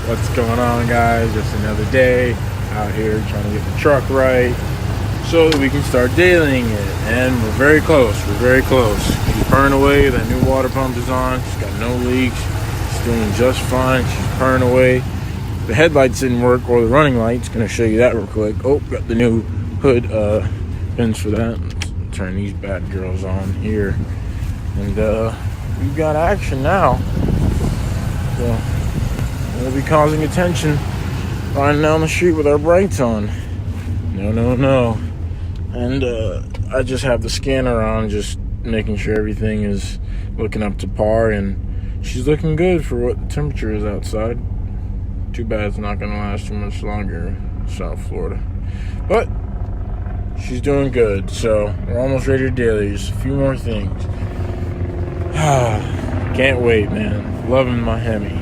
What's going on, guys? Just another day out here trying to get the truck right so that we can start dailying it. And we're very close. She's purring away. That new water pump is on. She's got no leaks. She's doing just fine. She's purring away. The headlights didn't work, or the running lights. Gonna show you that real quick. Oh, got the new hood pins for that. Let's turn these bad girls on here. And we've got action now. So we'll be causing attention riding down the street with our brights on. No. And I just have the scanner on, just making sure everything is looking up to par, and she's looking good for what the temperature is outside. Too bad it's not going to last too much longer in South Florida. But she's doing good, so we're almost ready to daily. Just a few more things. Can't wait, man. Loving my Hemi.